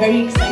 very excited.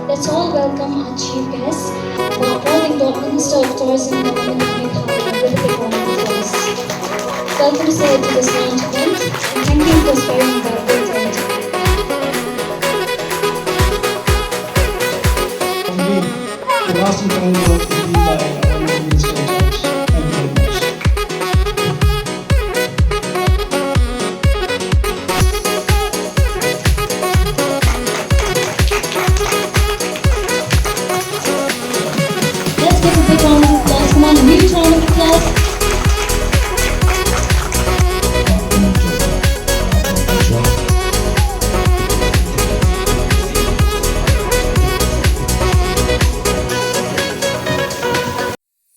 Let's all welcome our chief guest, the all-England Minister of Tourism and Government of Meghalaya, with a big round of applause. Welcome, sir, to this launch event, and thank you for sparing the great time today. Indeed, the last and final word will be by our Honourable Minister in charge. Thank you very much. Let's give a big round of applause. Come on, a huge round of applause.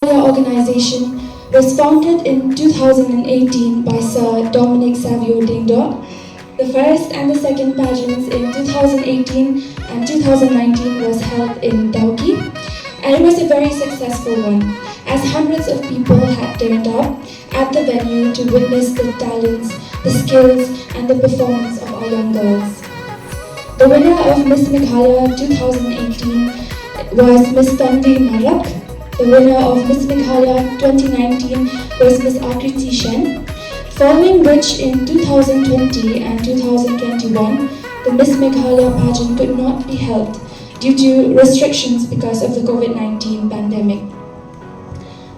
Organization was founded in 2018 by Sir Dominic Savio Dingdor. The first and the second pageants in 2018 and 2019 was held in Dauki, and it was a very successful one, as hundreds of people had turned up at the venue to witness the talents, the skills and the performance of our young girls. The winner of Miss Meghalaya 2018 was Miss Tanvi Marak. The winner of Miss Meghalaya 2019 was Miss Akriti Shen, following which in 2020 and 2021, the Miss Meghalaya pageant could not be held due to restrictions because of the COVID-19 pandemic.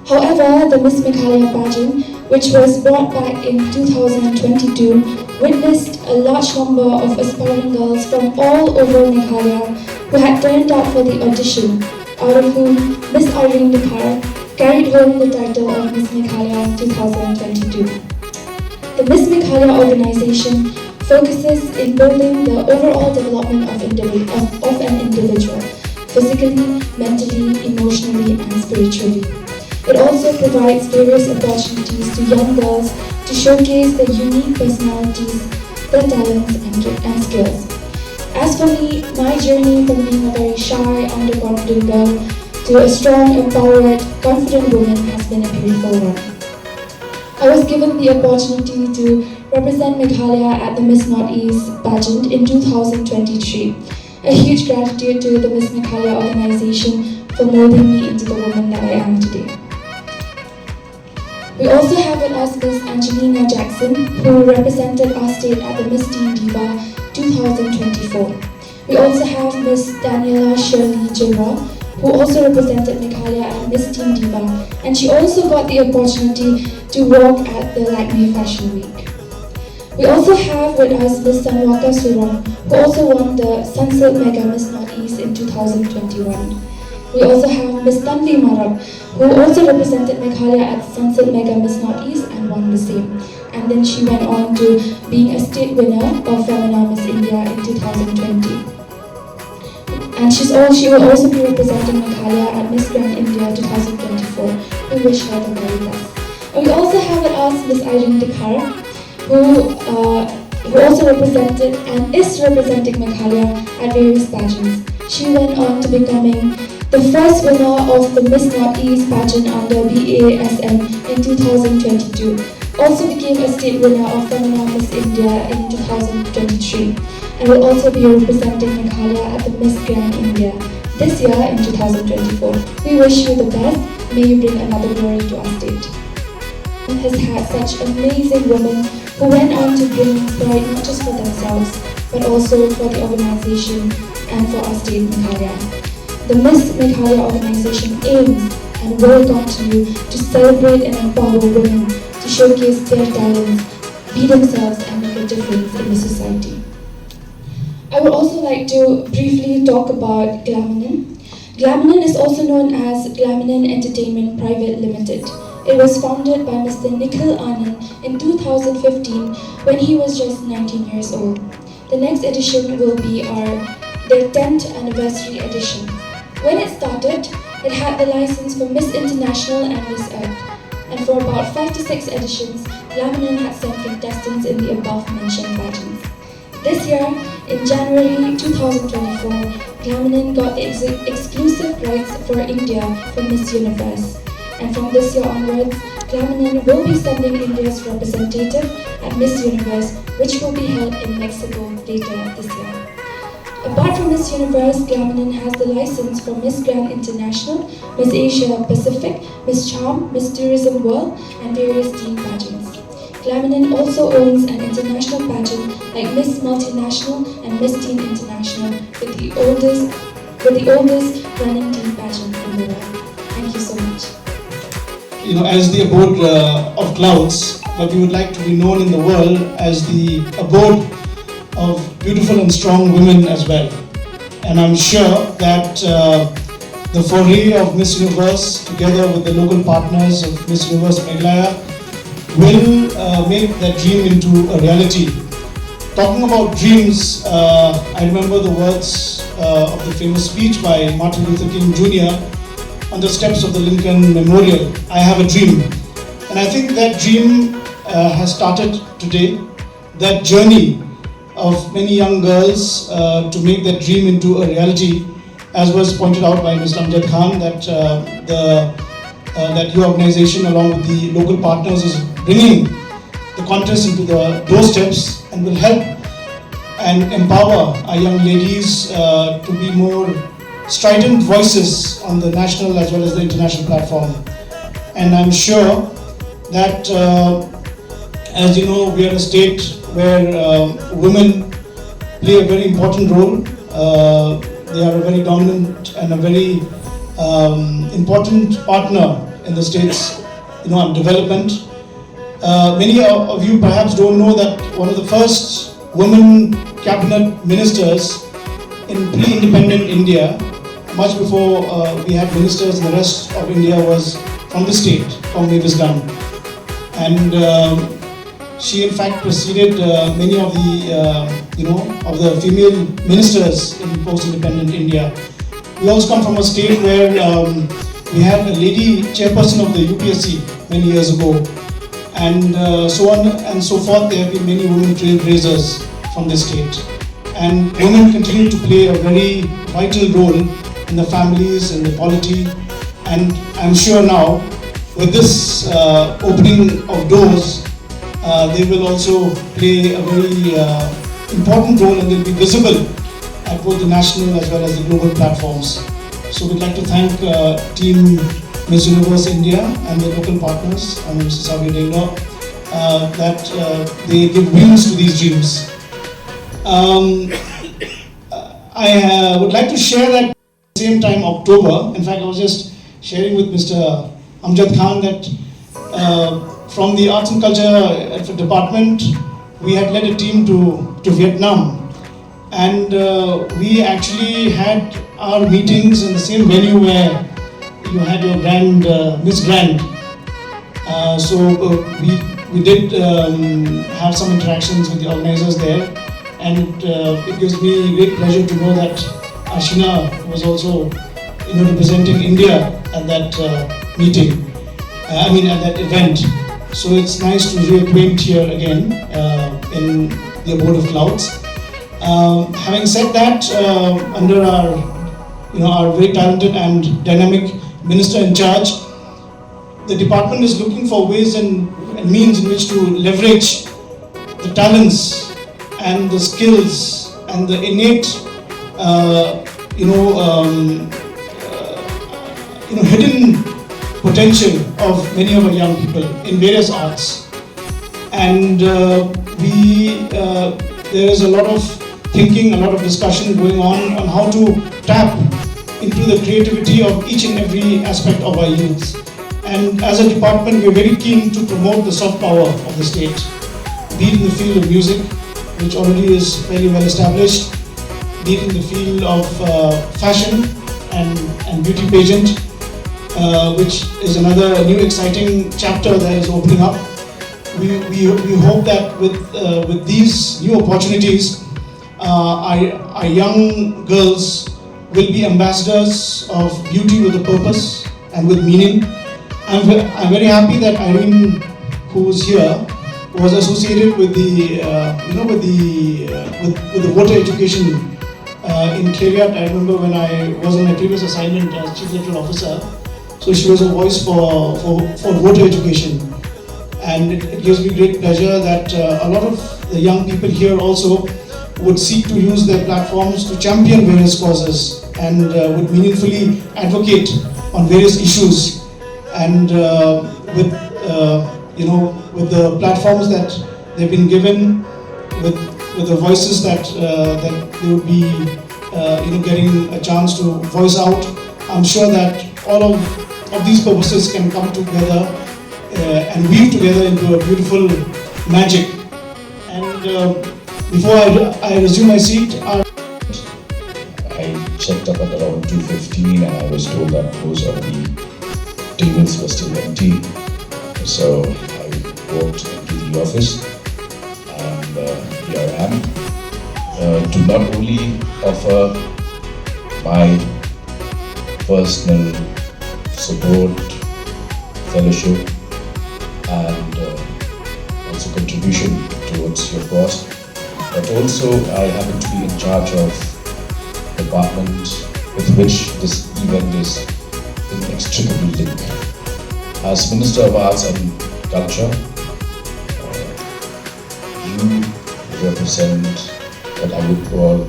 However, the Miss Meghalaya pageant, which was brought back in 2022, witnessed a large number of aspiring girls from all over Meghalaya who had turned up for the audition, out of whom Miss Irene Dikar carried home the title of Miss Meghalaya 2022. The Miss Meghalaya organization focuses in building the overall development of an individual, physically, mentally, emotionally and spiritually. It also provides various opportunities to young girls to showcase their unique personalities, their talents and skills. As for me, my journey from being a very shy, underconfident girl to a strong, empowered, confident woman has been a beautiful one. I was given the opportunity to represent Meghalaya at the Miss Northeast pageant in 2023. A huge gratitude to the Miss Meghalaya organization for molding me into the woman that I am today. We also have with us Miss Angelina Jackson, who represented our state at the Miss Teen Diva 2024. We also have Miss Daniela Shirley Jira, who also represented Meghalaya at Miss Teen Diva, and she also got the opportunity to work at the Lyngba Fashion Week. We also have with us Miss Sanwaka Surong, who also won the Sunsilk Mega Miss Northeast in 2021. We also have Miss Tanvi Marak, who also represented Meghalaya at Sunsilk Mega Miss Northeast and won the same. And then she went on to being a state winner of Femina Miss India in 2020. And she will also be representing Meghalaya at Miss Grand India 2024. We wish her the very best. And we also have with us Miss Irene Dikar, who also represented and is representing Meghalaya at various pageants. She went on to becoming the first winner of the Miss Northeast pageant under BASM in 2022. Also became a state winner of Femina Miss India in 2023 and will also be representing Meghalaya at the Miss Grand India this year in 2024. We wish you the best. May you bring another glory to our state. Has had such amazing women who went on to bring pride not just for themselves but also for the organization and for our state Meghalaya. The Miss Meghalaya organization aims and will continue to celebrate and empower women to showcase their talents, be themselves and make a difference in the society. I would also like to briefly talk about Glaminen. Glaminen is also known as Glaminen Entertainment Private Limited. It was founded by Mr. Nikhil Anand in 2015 when he was just 19 years old. The next edition will be their 10th anniversary edition. When it started, it had the license for Miss International and Miss Earth. And for about 5 to 6 editions, Glaminen had sent contestants in the above-mentioned pageants. This year, in January 2024, Glaminen got the exclusive rights for India for Miss Universe. And from this year onwards, Glaminen will be sending India's representative at Miss Universe, which will be held in Mexico later this year. Apart from Miss Universe, Glaminen has the license for Miss Grand International, Miss Asia Pacific, Miss Charm, Miss Tourism World, and various teen pageants. Glaminen also owns an international pageant like Miss Multinational and Miss Teen International, with the oldest running teen pageant in the world. Thank you so much. As the abode of clouds, but we would like to be known in the world as the abode of beautiful and strong women as well. And I'm sure that the foray of Miss Universe, together with the local partners of Miss Universe Meghalaya, will make that dream into a reality. Talking about dreams, I remember the words of the famous speech by Martin Luther King Jr. on the steps of the Lincoln Memorial, "I have a dream." And I think that dream has started today. That journey of many young girls to make that dream into a reality, as was pointed out by Mr. Amjad Khan, that your organization along with the local partners is bringing the contest into the doorsteps and will help and empower our young ladies to be more strident voices on the national as well as the international platform. And I'm sure that, as you know, we are a state where women play a very important role. They are a very dominant and a very important partner in the state's development. Many of you perhaps don't know that one of the first women cabinet ministers in pre-independent India, much before we had ministers in the rest of India, was from the state, from Mavisgan. And she in fact preceded many of the female ministers in post-independent India. We also come from a state where we had a lady chairperson of the UPSC many years ago, and so on and so forth. There have been many women trailblazers from this state, and women continue to play a very vital role in the families and the polity. And I'm sure now, with this opening of doors, they will also play a very important role, and they'll be visible at both the national as well as the global platforms. So we'd like to thank Team Miss Universe India and the local partners, and Mr. Sabi Dengdo, that they give wings to these dreams. I would like to share that at the same time, October. In fact, I was just sharing with Mr. Amjad Khan that from the Arts and Culture Department, we had led a team to Vietnam. And we actually had our meetings in the same venue where you had your Miss Grand. So we did have some interactions with the organizers there, and it gives me great pleasure to know that Ashina was also representing India at that meeting. At that event. So it's nice to reacquaint here again in the abode of clouds. Having said that, under our very talented and dynamic minister in charge, the department is looking for ways and means in which to leverage the talents and the skills and the innate, hidden potential of many of our young people in various arts. And there is a lot of thinking, a lot of discussion going on how to tap into the creativity of each and every aspect of our youth. And as a department, we're very keen to promote the soft power of the state, be it in the field of music, which already is very well established, be it in the field of fashion and beauty pageant, which is another new exciting chapter that is opening up. We hope that with these new opportunities, our young girls will be ambassadors of beauty with a purpose and with meaning. I'm very happy that Irene, who is here, was associated with the with the water education in Keviat. I remember when I was on my previous assignment as Chief Electoral Officer, so she was a voice for water education. And it gives me great pleasure that a lot of the young people here also would seek to use their platforms to champion various causes and would meaningfully advocate on various issues. And with the platforms that they've been given, with the voices that they would be getting a chance to voice out, I'm sure that all of these purposes can come together and weave together into a beautiful magic. And before I resume my seat, I checked up at around 2:15 and I was told that most of the tables were still empty. So I walked into the office and here I am to not only offer my personal support, fellowship and also contribution towards your cause, but also I happen to be in charge of the department with which this event is inextricably linked. As Minister of Arts and Culture, you represent what I would call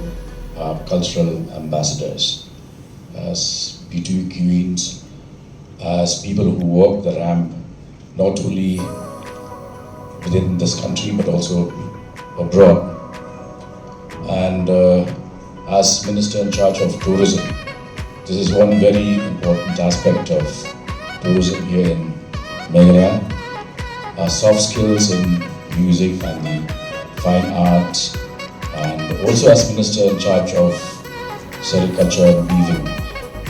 cultural ambassadors, as beauty queens, as people who walk the ramp not only within this country but also abroad. And as Minister in charge of tourism, this is one very important aspect of tourism here in Meghalaya. Our soft skills in music and the fine arts, and also as Minister in charge of sericulture and weaving,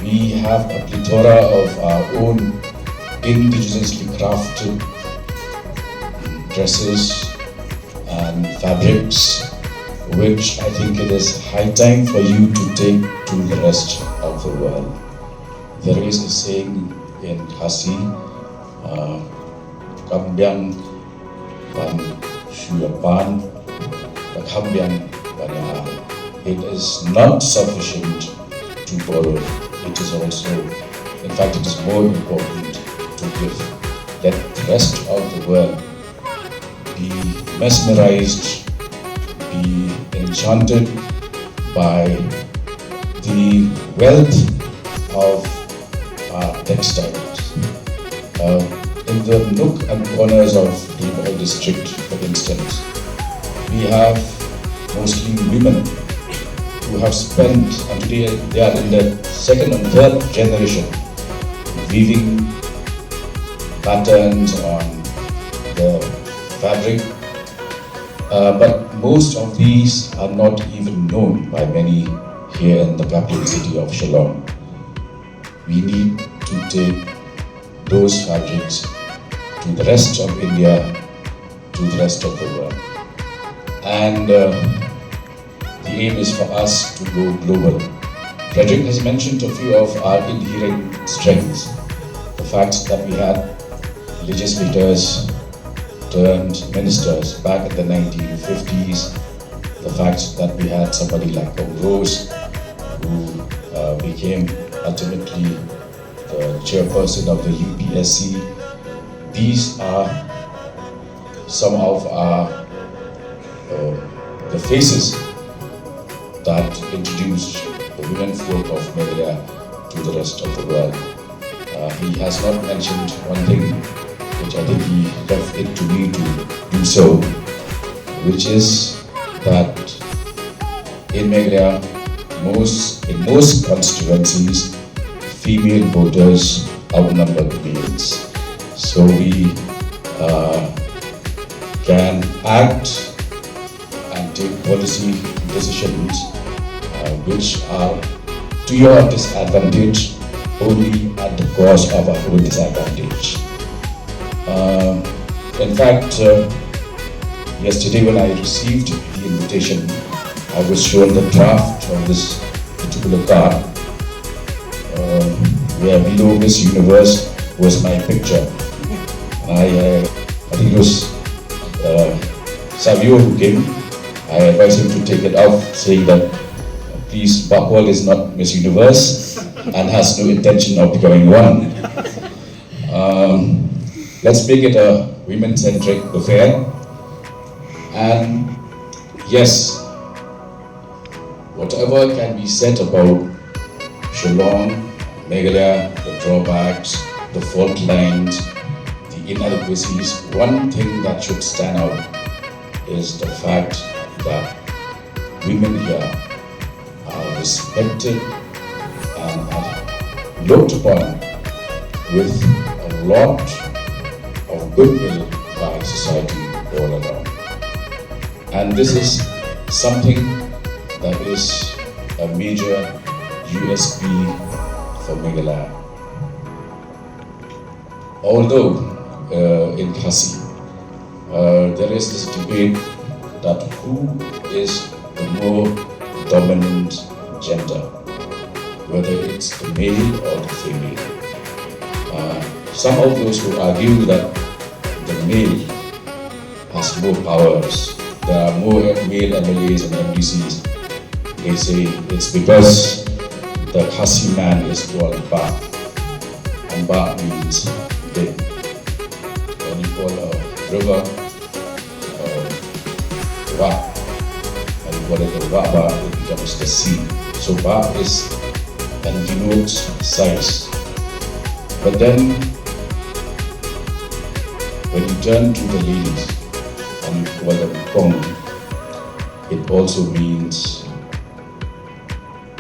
we have a plethora of our own indigenously crafted dresses and fabrics, which I think it is high time for you to take to the rest of the world. There is a saying in Khasi, Kambyang Pan Shuyapan, Kambyang Panya. It is not sufficient to borrow, it is also, in fact, it is more important to give. Let the rest of the world be mesmerized, be enchanted by the wealth of our textiles. In the nook and corners of the Bengal district, for instance, we have mostly women who have spent, and today they are in their second and third generation, weaving patterns on the fabric. But most of these are not even known by many here in the capital city of Shillong. We need to take those fabrics to the rest of India, to the rest of the world. And the aim is for us to go global. Frederick has mentioned a few of our inherent strengths. The fact that we had legislators turned ministers back in the 1950s, the fact that we had somebody like Rose, who became ultimately the chairperson of the UPSC. These are some of our the faces that introduced the women folk of Meghalaya to the rest of the world. He has not mentioned one thing, which I think he left it to me to do so, which is that in Meghalaya, in most constituencies, female voters outnumber males. So we can act and take policy decisions which are to your disadvantage only at the cost of our own disadvantage. In fact, yesterday when I received the invitation, I was shown the draft of this particular card, where below Miss Universe was my picture. I think it was Savio who came. I advised him to take it off, saying that please, Bakwal is not Miss Universe and has no intention of becoming one. Let's make it a women-centric affair. And yes, whatever can be said about Shillong, Meghalaya, the drawbacks, the fault lines, the inadequacies, one thing that should stand out is the fact that women here are respected and are looked upon with a lot of goodwill by society all around. And this is something that is a major USP for Meghalaya. Although in Khasi, there is this debate that who is the more dominant gender, whether it's the male or the female. Some of those who argue that the male has more powers, there are more male MLAs and MDCs, they say it's because the Khasi man is called Ba, and Ba means big. When you call a river Wa, and you call it the Waba, it becomes the sea. So Ba is and denotes size. But then, when you turn to the ladies and you call them Kong, it also means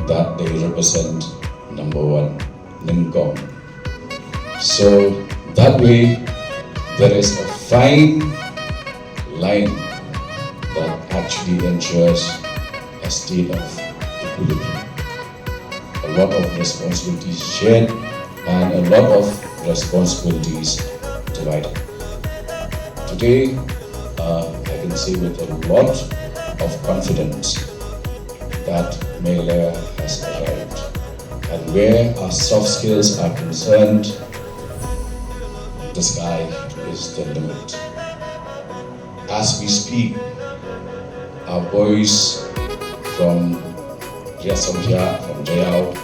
that they represent number one, Ningkong. So that way, there is a fine line that actually ensures a state of equilibrium. A lot of responsibilities shared and a lot of responsibilities divided. Today, I can say with a lot of confidence that Meghalaya has arrived. And where our soft skills are concerned, the sky is the limit. As we speak, our boys from Riasamja, from Jayao,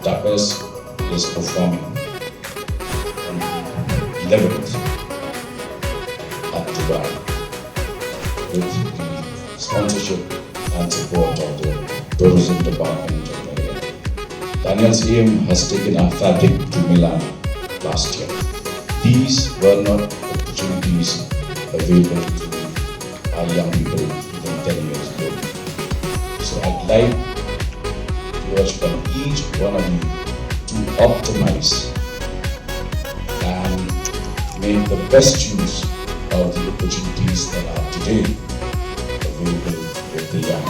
Tapas is performing on 11th at Dubai with the sponsorship and support of the tourism department of Meghalaya. Daniel's aim has taken our fabric to Milan last year. These were not opportunities available to our young people even 10 years ago. So I'd like to urge from each one of you to optimize and make the best use of the opportunities that are today available with the young.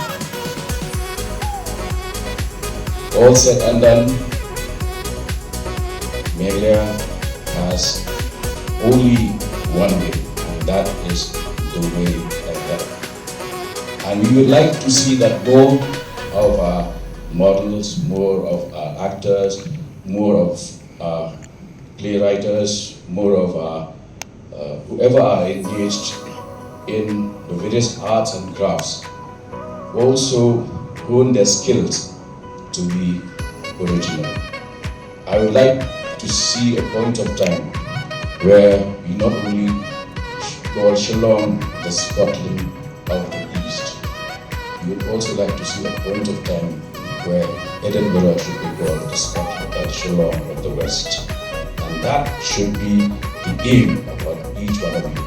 All said and done, Meghalaya has only one way, and that is the way ahead. And we would like to see that more of our models, more of our actors, more of our playwriters, more of our whoever are engaged in the various arts and crafts also hone their skills to be original. I would like to see a point of time where we not only call Shillong the Scotland of the East, we would also like to see a point of time where Edinburgh should be called the Scotland and Shillong of the West. And that should be the aim of each one of you.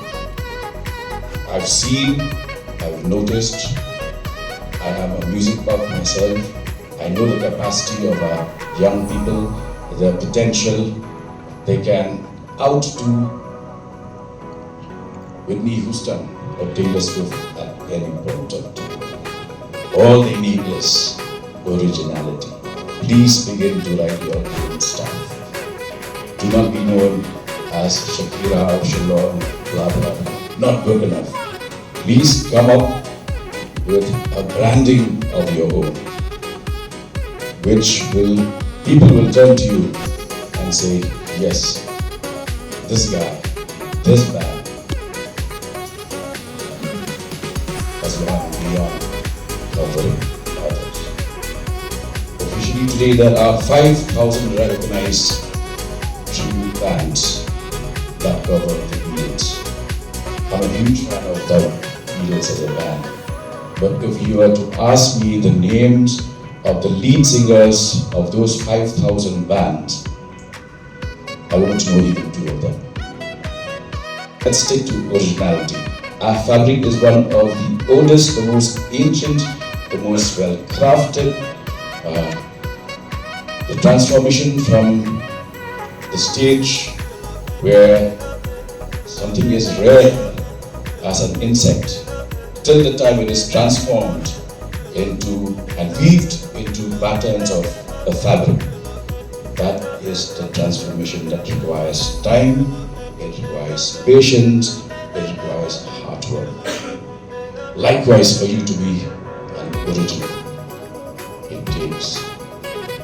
I've seen, I've noticed, I am a music buff myself. I know the capacity of our young people, their potential. They can outdo Whitney Houston or Taylor Swift at any point of time. All they need is originality. Please begin to write your own stuff. Do not be known as Shakira or Shalom, blah blah blah. Not good enough. Please come up with a branding of your own, which people will turn to you and say, yes, this guy, this band, that's what I'm beyond covering others. Officially today there are 5,000 recognized tribute bands that cover the Beatles. I'm a huge fan of the Beatles as a band, but if you were to ask me the names of the lead singers of those 5,000 bands, I wouldn't know even two of them. Let's stick to originality. Our fabric is one of the oldest, the most ancient, the most well-crafted. The transformation from the stage where something is rare as an insect till the time it is transformed into and weaved into patterns of a fabric. That is the transformation that requires time, it requires patience, it requires hard work. Likewise, for you to be an original, it takes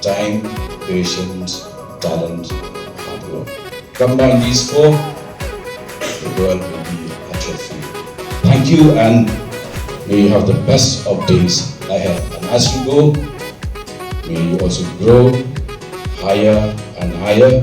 time, patience, talent, hard work. Combine these four, the world will be at your feet. Thank you, and may you have the best of days ahead. And as you go, may you also grow higher and higher